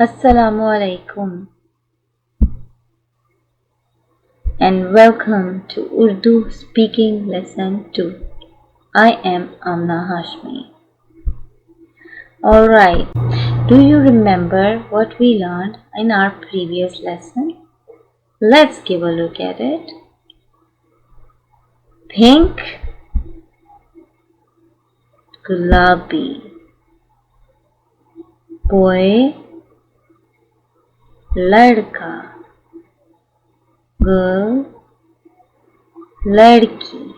Assalamu alaikum and welcome to Urdu Speaking Lesson 2. I am Amna Hashmi. Alright, do you remember what we learned in our previous lesson? Let's give a look at it. Pink, gulabi. Boy, ladka. Girl, ladki.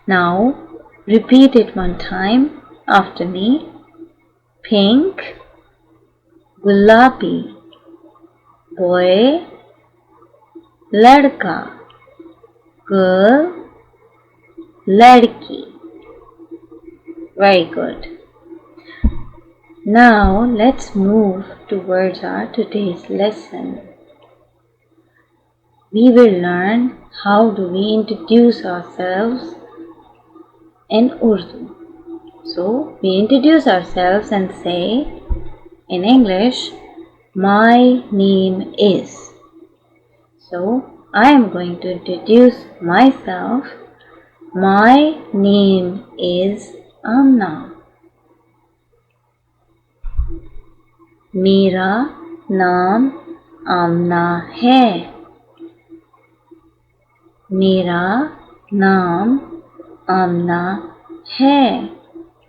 Now repeat it one time after me. Pink, gulabi. Boy, ladka. Girl, ladki. Very good. Now let's move towards our today's lesson. We will learn how do we introduce ourselves in Urdu. So we introduce ourselves and say in English, my name is. So I am going to introduce myself. My name is Amna. मेरा नाम आमना है. मेरा नाम आमना है.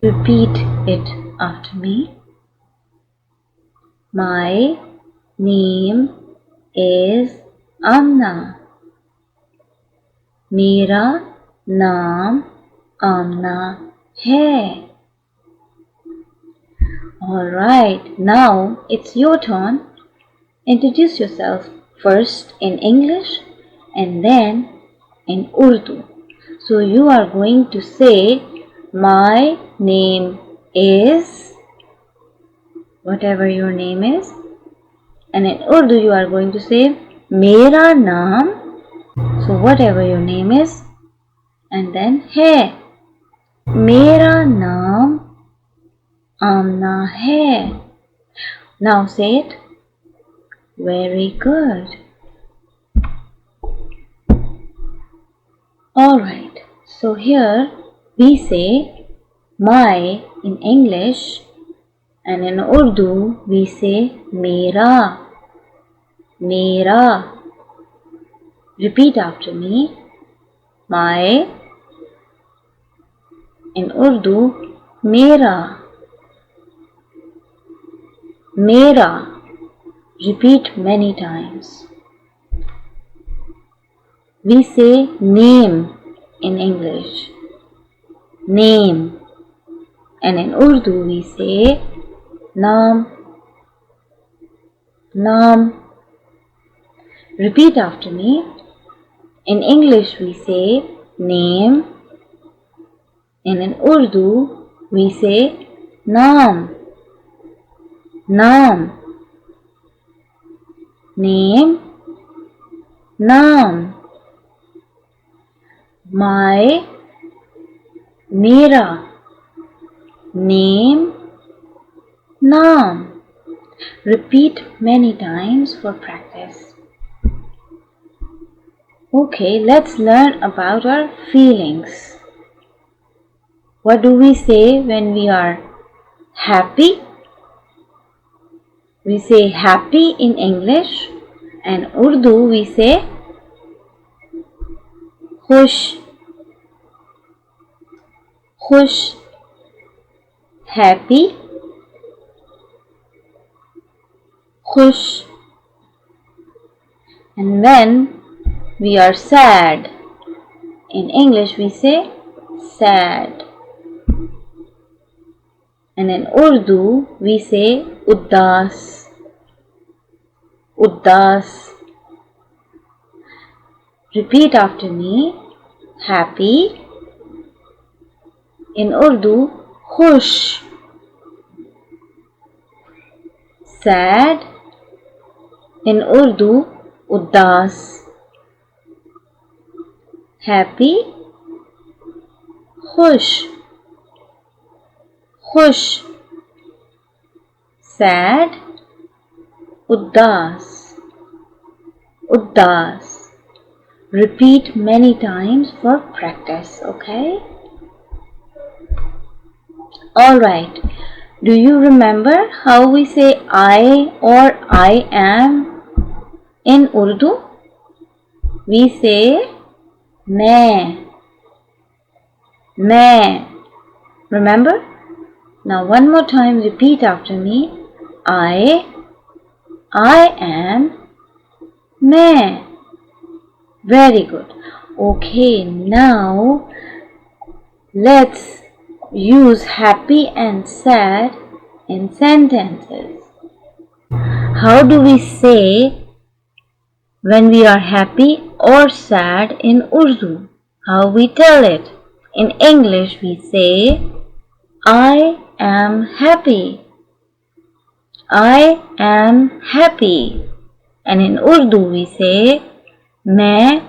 Repeat it after me. My name is Amna. मेरा नाम आमना है. Alright, now it's your turn. Introduce yourself first in English and then in Urdu. So you are going to say, my name is, whatever your name is. And in Urdu you are going to say, mera naam. So whatever your name is. And then hai. Mera naam Amna hai. Now say it. Very good. Alright, so here we say my in English and in Urdu we say mera. Mera. Repeat after me. My in Urdu mera. Mera. Repeat many times. We say name in English. Name. And in Urdu we say naam. Naam. Repeat after me. In English we say name. And in Urdu we say naam. Naam. Name. Naam. My. Mera. Name. Naam. Repeat many times for practice. Okay, let's learn about our feelings. What do we say when we are happy? We say happy in English and Urdu we say khush. Khush. Happy. Khush. And when we are sad, in English we say sad. And in Urdu we say uddas. Uddas. Repeat after me. Happy. In Urdu, khush. Sad. In Urdu, uddas. Happy. Khush. Khush. Sad. Udas. Udas. Repeat many times for practice, okay? Alright. Do you remember how we say I or I am in Urdu? We say मैं. Remember? Now one more time, repeat after me. I am मैं. Very good. Okay, now let's use happy and sad in sentences. How do we say when we are happy or sad in Urdu? How we tell it? In English we say I am happy. I am happy. And in Urdu we say मैं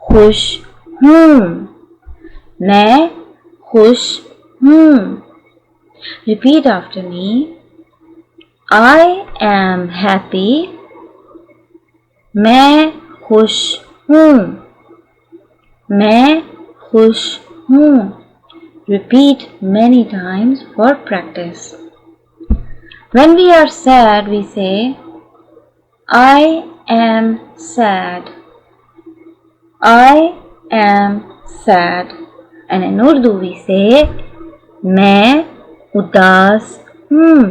खुश हूँ. मैं खुश हूँ. Repeat after me. I am happy. मैं खुश हूँ. मैं खुश हूँ. Repeat many times for practice. When we are sad, we say I am sad. I am sad. And in Urdu we say मैं उदास हूँ.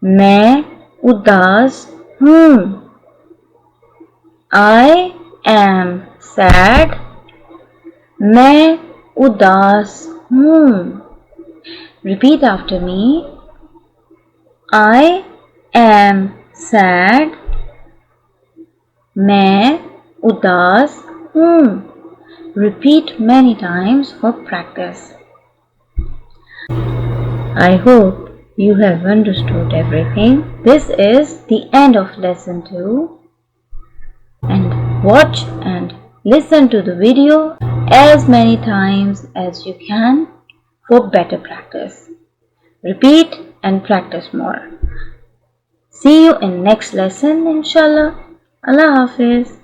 मैं उदास हूँ. I am sad. मैं उदास हूँ. Repeat after me. I am sad. मैं उदास हूँ. Repeat many times for practice. I hope you have understood everything. This is the end of lesson 2. And watch and listen to the video as many times as you can for better practice. Repeat and practice more. See you in next lesson, inshallah. Allah Hafiz.